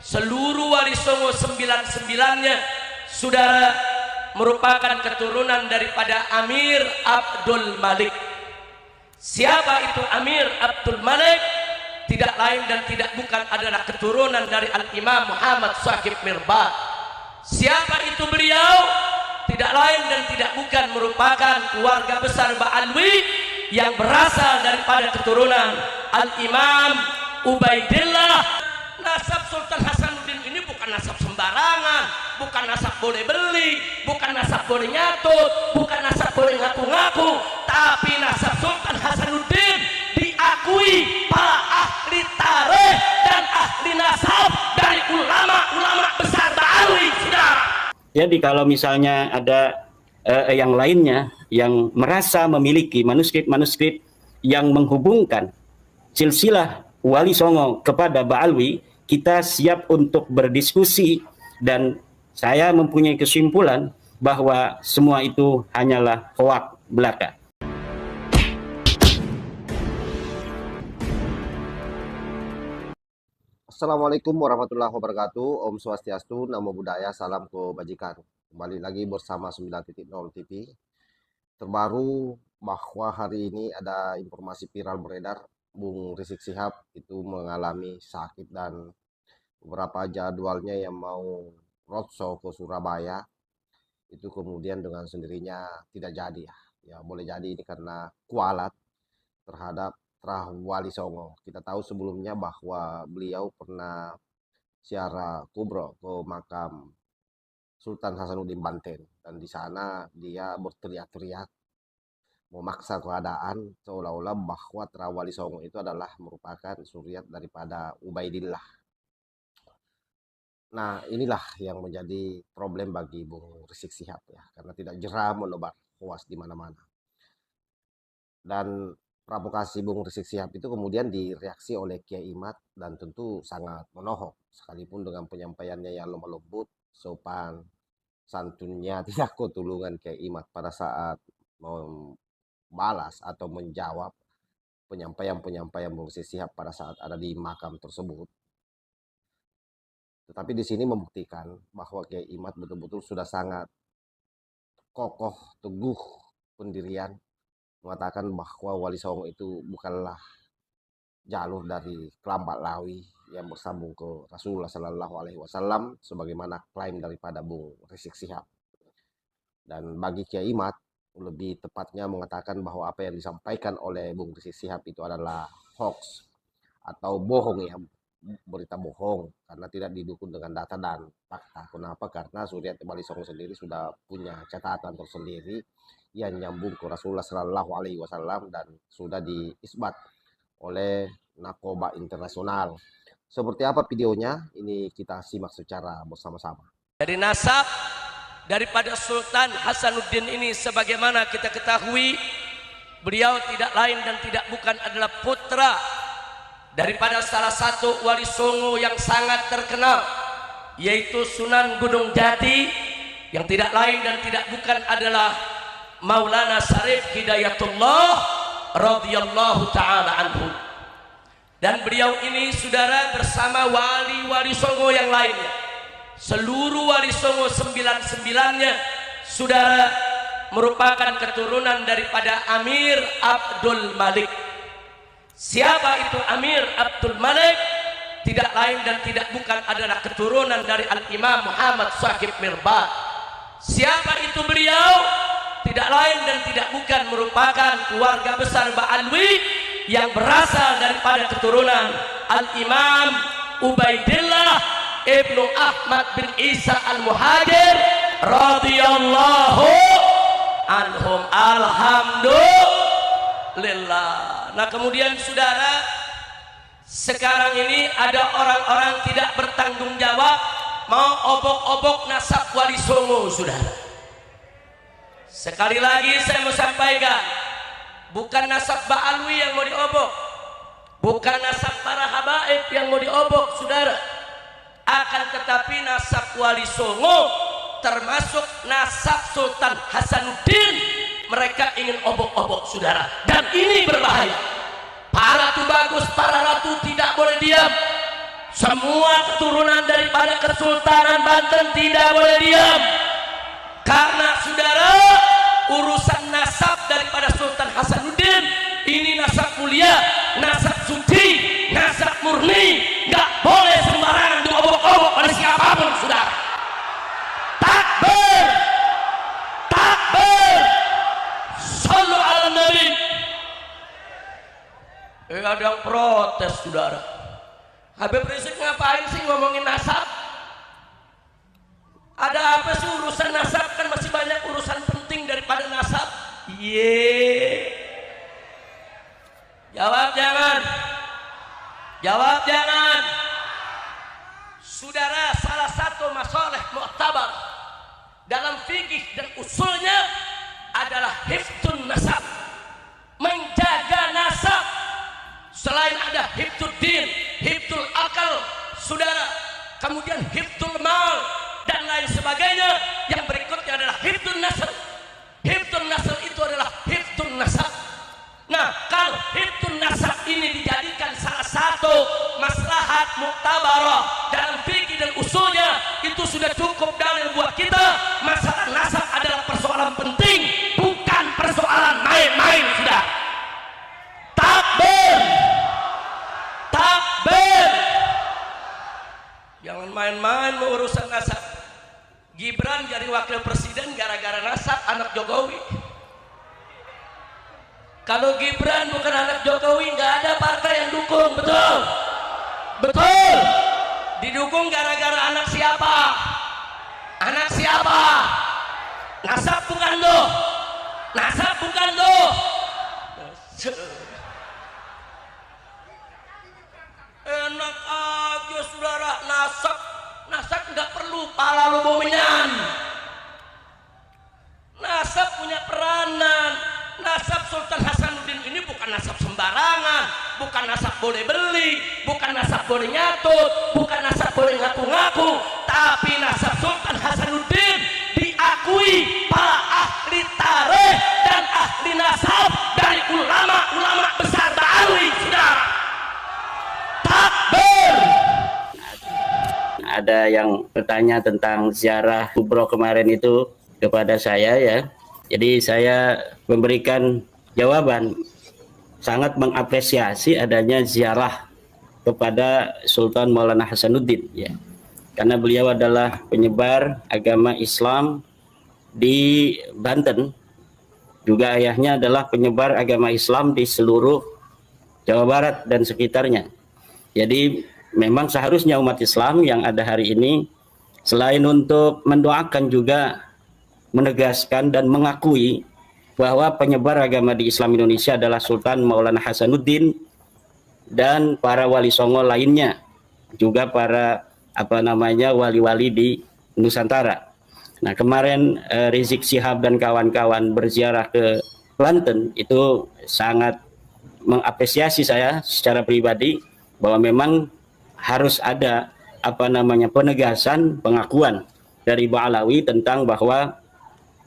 seluruh wali songo 99-nya saudara merupakan keturunan daripada Amir Abdul Malik. Siapa itu Amir Abdul Malik? Tidak lain dan tidak bukan adalah keturunan dari Al-Imam Muhammad Shaqib Mirbad. Siapa itu beliau? Tidak lain dan tidak bukan merupakan keluarga besar Ba'alwi yang berasal daripada keturunan Al-Imam Ubaidillah. Nasab Sultan Hasanuddin ini bukan nasab sembarangan, bukan nasab boleh beli, bukan nasab boleh nyatut, bukan nasab boleh ngaku-ngaku, tapi nasab Sultan Hasanuddin diakui para ahli tarikh dan ahli nasab dari ulama-ulama besar Ba'alwi, saudara. Jadi kalau misalnya ada yang lainnya yang merasa memiliki manuskrip-manuskrip yang menghubungkan silsilah Wali Songo kepada Ba'alwi, kita siap untuk berdiskusi, dan saya mempunyai kesimpulan bahwa semua itu hanyalah hoak belaka. Assalamualaikum warahmatullahi wabarakatuh. Om Swastiastu, Namo Buddhaya, salam kebajikan. Kembali lagi bersama 9.0 TV. Terbaru bahwa hari ini ada informasi viral beredar, Bung Rizik Syihab itu mengalami sakit dan beberapa jadwalnya yang mau roadshow ke Surabaya itu kemudian dengan sendirinya tidak jadi ya. Ya boleh jadi ini karena kualat terhadap Trah Wali Songo. Kita tahu sebelumnya bahwa beliau pernah ziarah kubro ke makam Sultan Hasanuddin Banten, dan di sana dia berteriak-teriak memaksa keadaan seolah-olah bahwa Trah Wali Songo itu adalah merupakan suriat daripada Ubaidillah. Nah, inilah yang menjadi problem bagi Bung Rizik Syihab ya, karena tidak jera menebar hoaks di mana-mana. Dan provokasi Bung Rizik Syihab itu kemudian direaksi oleh Kiai Imad dan tentu sangat menohok, sekalipun dengan penyampaiannya yang lemah lembut, sopan, santunnya tidak ketulungan Kiai Imad pada saat membalas atau menjawab penyampaian-penyampaian Bung Rizik Syihab pada saat ada di makam tersebut. Tetapi di sini membuktikan bahwa Kiai Imad betul-betul sudah sangat kokoh, teguh pendirian, mengatakan bahwa Wali Songo itu bukanlah jalur dari Kelambat Lawi yang bersambung ke Rasulullah Shallallahu Alaihi Wasallam sebagaimana klaim daripada Bung Rizik Syihab. Dan bagi Kiai Imad lebih tepatnya mengatakan bahwa apa yang disampaikan oleh Bung Rizik Syihab itu adalah hoax atau bohong ya, berita bohong karena tidak didukung dengan data dan fakta. Kenapa? Karena Suriat Wali Songo sendiri sudah punya catatan tersendiri yang nyambung ke Rasulullah Shallallahu Alaihi Wasallam dan sudah diisbat oleh Narkoba Internasional. Seperti apa videonya? Ini kita simak secara bersama-sama. Dari nasab daripada Sultan Hasanuddin ini, sebagaimana kita ketahui, beliau tidak lain dan tidak bukan adalah putra daripada salah satu wali songo yang sangat terkenal, yaitu Sunan Gunung Jati, yang tidak lain dan tidak bukan adalah Maulana Syarif Hidayatullah radhiyallahu taala anhu. Dan beliau ini saudara bersama wali-wali songo yang lainnya, seluruh wali songo 99-nya saudara merupakan keturunan daripada Amir Abdul Malik. Siapa itu Amir Abdul Malik? Tidak lain dan tidak bukan adalah keturunan dari Al-Imam Muhammad Shaqib Mirbad. Siapa itu beliau? Tidak lain dan tidak bukan merupakan keluarga besar Ba'alwi yang berasal daripada keturunan Al-Imam Ubaidillah Ibnu Ahmad bin Isa Al-Muhajir radhiyallahu anhum. Alhamdulillah. Nah kemudian saudara, sekarang ini ada orang-orang tidak bertanggung jawab mau obok-obok nasab Wali Songo, saudara. Sekali lagi saya mau sampaikan, bukan nasab Ba'alwi yang mau diobok, bukan nasab para habaib yang mau diobok, saudara. Akan tetapi nasab Wali Songo termasuk nasab Sultan Hasanuddin mereka ingin obok-obok, saudara, dan ini berbahaya. Para ratu bagus, para ratu tidak boleh diam, semua keturunan daripada Kesultanan Banten tidak boleh diam. Karena saudara, urusan nasab daripada Sultan Hasanuddin ini nasab mulia, nasab suci, nasab murni, nggak boleh sembarangan diobok-obok oleh siapapun, saudara. Takbir, takbir, sallu ala nabi. Ada yang protes, saudara. Habib Rizik ngapain sih ngomongin nasab? Ada apa sih urusan nasab? Kan masih banyak urusan penting daripada nasab. Jawab jangan. Jawab jangan. Saudara, salah satu masalah mu'tabar dalam fikih dan usulnya adalah hifdzun nasab, menjaga nasab. Selain ada hifdzud din, hifdzul akal, saudara, kemudian hifdzul mal dan lain sebagainya, yang berikutnya adalah hifdzun nasab. Hifdzun nasab itu adalah hifdzun nasab. Nah, kalau hifdzun nasab ini dijadikan salah satu maslahat muktabarah dalam fikih dan usulnya, itu sudah cukup dalil buat kita. Masalah nasab adalah persoalan penting, bukan persoalan main-main, sudah. Takbir, takbir. Jangan main-main mengurusan nasab. Gibran jadi wakil presiden gara-gara nasab anak Jokowi. Kalau Gibran bukan anak Jokowi, nggak ada partai yang dukung, betul? Betul. Didukung gara-gara anak siapa? Anak siapa? Nasab bukan loh. Nasab bukan loh. Enak aja saudara, nasab. Nasab nggak perlu pala lubuminyan. Nasab punya peranan. Nasab Sultan Hasanuddin ini bukan nasab sembarangan, bukan nasab boleh beli, bukan nasab boleh nyatut, bukan nasab boleh ngaku-ngaku, tapi nasab Sultan Hasanuddin diakui para ahli tarikh dan ahli nasab dari ulama-ulama besar Ba'alwi, saudara. Takbir. Ada yang bertanya tentang ziarah kubro kemarin itu kepada saya, ya. Jadi saya memberikan jawaban, sangat mengapresiasi adanya ziarah kepada Sultan Maulana Hasanuddin, ya. Karena beliau adalah penyebar agama Islam di Banten, juga ayahnya adalah penyebar agama Islam di seluruh Jawa Barat dan sekitarnya. Jadi memang seharusnya umat Islam yang ada hari ini, selain untuk mendoakan, juga menegaskan dan mengakui bahwa penyebar agama di Islam Indonesia adalah Sultan Maulana Hasanuddin dan para wali songo lainnya, juga para wali-wali di Nusantara. Nah, kemarin Rizik Syihab dan kawan-kawan berziarah ke Banten, itu sangat mengapresiasi saya secara pribadi bahwa memang harus ada penegasan, pengakuan dari Ba'alawi tentang bahwa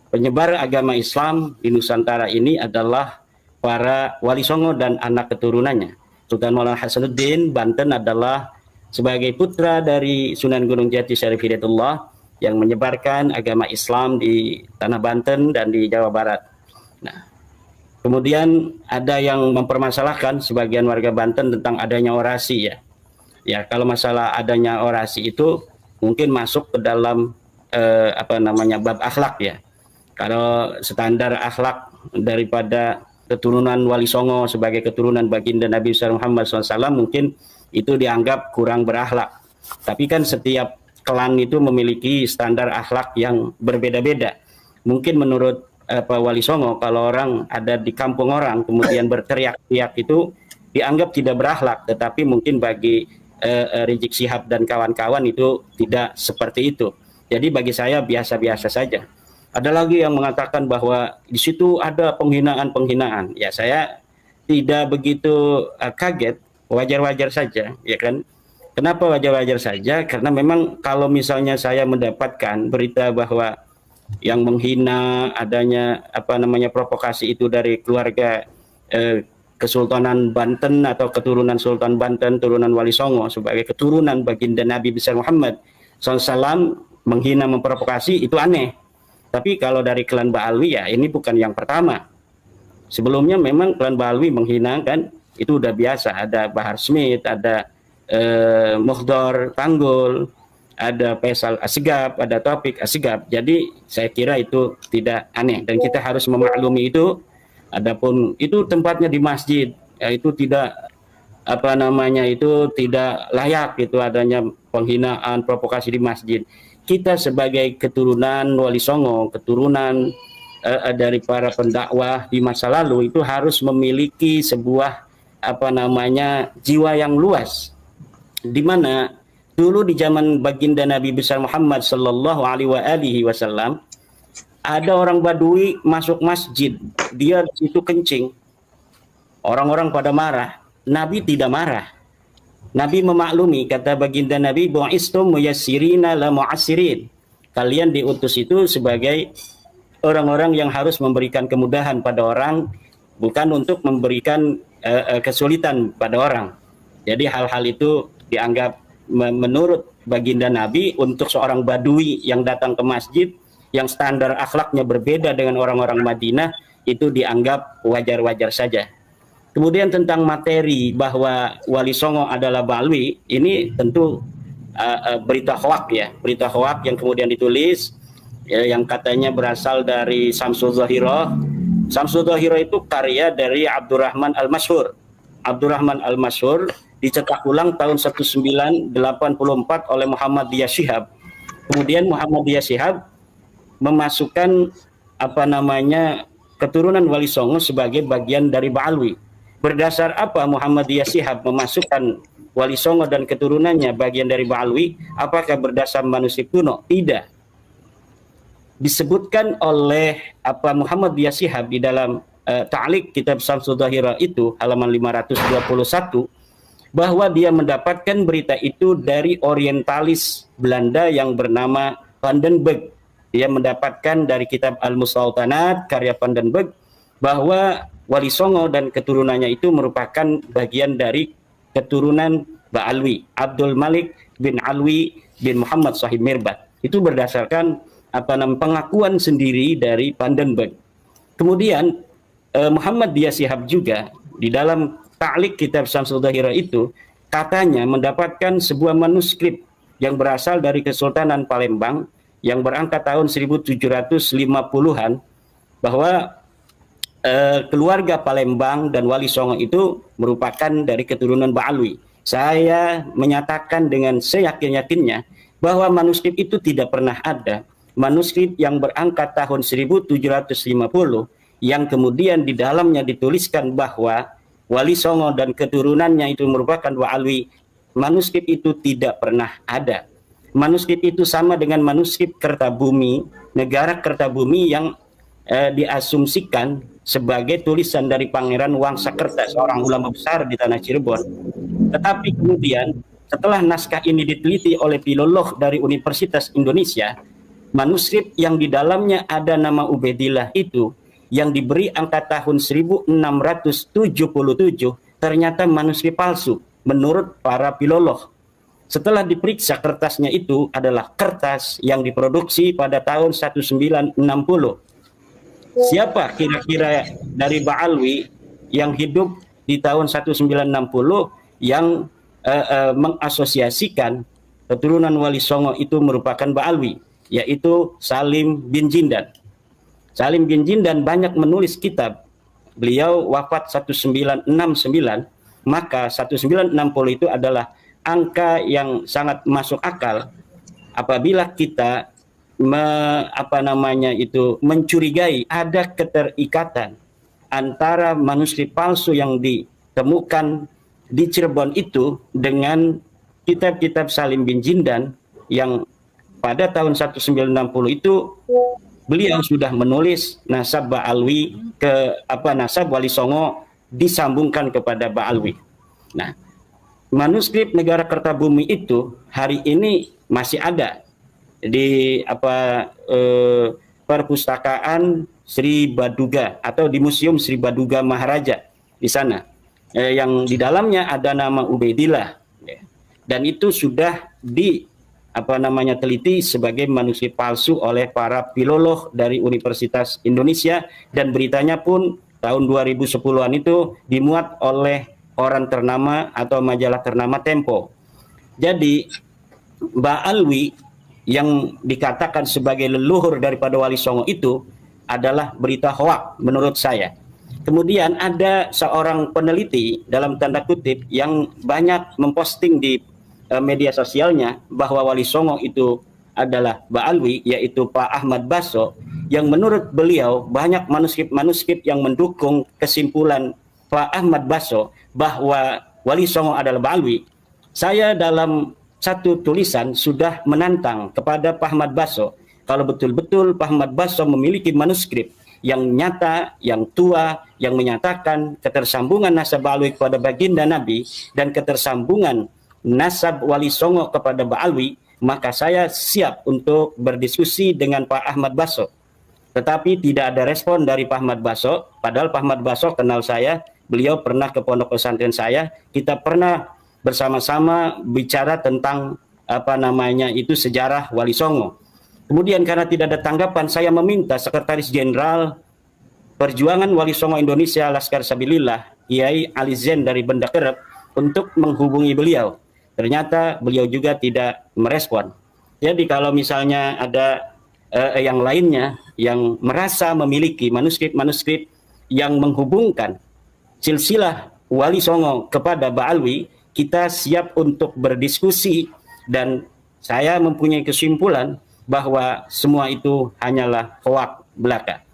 penyebar agama Islam di Nusantara ini adalah para wali songo dan anak keturunannya. Sultan Maulana Hasanuddin Banten adalah sebagai putra dari Sunan Gunung Jati Syarif Hidayatullah yang menyebarkan agama Islam di tanah Banten dan di Jawa Barat. Nah, kemudian ada yang mempermasalahkan sebagian warga Banten tentang adanya orasi, ya. Ya, kalau masalah adanya orasi itu mungkin masuk ke dalam bab akhlak, ya. Kalau standar akhlak daripada keturunan Wali Songo sebagai keturunan baginda Nabi Muhammad SAW mungkin itu dianggap kurang berakhlak. Tapi kan setiap klan itu memiliki standar akhlak yang berbeda-beda. Mungkin menurut Wali Songo, kalau orang ada di kampung orang kemudian berteriak-teriak itu dianggap tidak berakhlak. Tetapi mungkin bagi Rizik Syihab dan kawan-kawan itu tidak seperti itu. Jadi bagi saya biasa-biasa saja. Ada lagi yang mengatakan bahwa di situ ada penghinaan-penghinaan. Ya, saya tidak begitu kaget, wajar-wajar saja, ya kan? Kenapa wajar-wajar saja? Karena memang kalau misalnya saya mendapatkan berita bahwa yang menghina adanya provokasi itu dari keluarga Kesultanan Banten atau keturunan Sultan Banten, turunan Wali Songo sebagai keturunan baginda Nabi besar Muhammad SAW menghina, memprovokasi, itu aneh. Tapi kalau dari klan Ba'alwi, ya ini bukan yang pertama. Sebelumnya memang klan Ba'alwi menghina kan, itu udah biasa. Ada Bahar Smith, ada Muhdor Tanggul, ada Faisal Asgab, ada Taufik Asgab. Jadi saya kira itu tidak aneh dan kita harus memaklumi itu. Adapun itu tempatnya di masjid, ya itu tidak itu tidak layak itu adanya penghinaan, provokasi di masjid. Kita sebagai keturunan Wali Songo, keturunan dari para pendakwah di masa lalu itu harus memiliki sebuah jiwa yang luas, di mana dulu di zaman baginda Nabi besar Muhammad sallallahu alaihi wasallam ada orang Badui masuk masjid, dia di situ kencing, orang-orang pada marah. Nabi tidak marah. Nabi memaklumi, kata baginda Nabi, bu'istum muyassirina la mu'assirin. Kalian diutus itu sebagai orang-orang yang harus memberikan kemudahan pada orang, bukan untuk memberikan kesulitan pada orang. Jadi hal-hal itu dianggap menurut baginda Nabi untuk seorang Badui yang datang ke masjid yang standar akhlaknya berbeda dengan orang-orang Madinah, itu dianggap wajar-wajar saja. Kemudian tentang materi bahwa Wali Songo adalah Ba'alwi, ini tentu berita hoak ya, berita hoak yang kemudian ditulis ya, yang katanya berasal dari Samsul Zahirah. Samsul Zahirah itu karya dari Abdurrahman Al-Masyhur. Abdurrahman Al-Masyhur dicetak ulang tahun 1984 oleh Muhammadiyah Syihab. Kemudian Muhammadiyah Syihab memasukkan keturunan Wali Songo sebagai bagian dari Ba'alwi. Berdasar apa Muhammadiyah Syihab memasukkan Wali Songo dan keturunannya bagian dari Ba'alwi? Apakah berdasar manuskrip kuno? Tidak. Disebutkan oleh Muhammadiyah Syihab di dalam ta'liq kitab Samsul Zahirah itu halaman 521 bahwa dia mendapatkan berita itu dari orientalis Belanda yang bernama Van den Berg. Dia mendapatkan dari kitab Al-Musaltanat karya Van den Berg bahwa Wali Songo dan keturunannya itu merupakan bagian dari keturunan Ba'alwi, Abdul Malik bin Alwi bin Muhammad Sahib Mirbat. Itu berdasarkan pengakuan sendiri dari Van den Berg. Kemudian Muhammadiyah Syihab juga di dalam ta'liq kitab Samsul Zahirah itu katanya mendapatkan sebuah manuskrip yang berasal dari Kesultanan Palembang yang berangkat tahun 1750-an bahwa keluarga Palembang dan Wali Songo itu merupakan dari keturunan Ba'alwi. Saya menyatakan dengan seyakin-yakinnya bahwa manuskrip itu tidak pernah ada. Manuskrip yang berangkat tahun 1750 yang kemudian di dalamnya dituliskan bahwa Wali Songo dan keturunannya itu merupakan Ba'alwi, manuskrip itu tidak pernah ada. Manuskrip itu sama dengan manuskrip Kertabumi, negara Kertabumi yang diasumsikan sebagai tulisan dari Pangeran Wangsakerta, seorang ulama besar di tanah Cirebon. Tetapi kemudian setelah naskah ini diteliti oleh filolog dari Universitas Indonesia, manuskrip yang di dalamnya ada nama Ubaidillah itu yang diberi angka tahun 1677 ternyata manuskrip palsu menurut para filolog. Setelah diperiksa kertasnya itu adalah kertas yang diproduksi pada tahun 1960. Siapa kira-kira dari Ba'alwi yang hidup di tahun 1960 yang mengasosiasikan keturunan Wali Songo itu merupakan Ba'alwi, yaitu Salim bin Jindan. Salim bin Jindan banyak menulis kitab. Beliau wafat 1969, maka 1960 itu adalah angka yang sangat masuk akal apabila kita mencurigai ada keterikatan antara manuskrip palsu yang ditemukan di Cirebon itu dengan kitab-kitab Salim bin Jindan yang pada tahun 1960 itu beliau sudah menulis nasab Ba'alwi nasab Wali Songo disambungkan kepada Ba'alwi. Nah, manuskrip negara Kertabumi itu hari ini masih ada di perpustakaan Sri Baduga atau di Museum Sri Baduga Maharaja di sana, yang di dalamnya ada nama Ubaidillah, ya. Dan itu sudah teliti sebagai manuskrip palsu oleh para filolog dari Universitas Indonesia, dan beritanya pun tahun 2010-an itu dimuat oleh koran ternama atau majalah ternama Tempo. Jadi Ba'alwi yang dikatakan sebagai leluhur daripada Wali Songo itu adalah berita hoak menurut saya. Kemudian ada seorang peneliti dalam tanda kutip yang banyak memposting di media sosialnya bahwa Wali Songo itu adalah Ba'alwi, yaitu Pak Ahmad Basso, yang menurut beliau banyak manuskrip-manuskrip yang mendukung kesimpulan Pak Ahmad Basso bahwa Wali Songo adalah Ba'alwi. Saya dalam satu tulisan sudah menantang kepada Pak Ahmad Basso, kalau betul-betul Pak Ahmad Basso memiliki manuskrip yang nyata, yang tua, yang menyatakan ketersambungan nasab Ba'alwi kepada baginda Nabi dan ketersambungan nasab Wali Songo kepada Ba'alwi, maka saya siap untuk berdiskusi dengan Pak Ahmad Basso. Tetapi tidak ada respon dari Pak Ahmad Basso, padahal Pak Ahmad Basso kenal saya, beliau pernah ke pondok pesantren saya, kita pernah bersama-sama bicara tentang sejarah Wali Songo. Kemudian karena tidak ada tanggapan, saya meminta Sekretaris Jenderal Perjuangan Wali Songo Indonesia Laskar Sabilillah, Kiai Ali Zain dari Banda Kerep, untuk menghubungi beliau. Ternyata beliau juga tidak merespon. Jadi kalau misalnya ada yang lainnya yang merasa memiliki manuskrip-manuskrip yang menghubungkan silsilah Wali Songo kepada Ba'alwi, kita siap untuk berdiskusi, dan saya mempunyai kesimpulan bahwa semua itu hanyalah hoak belaka.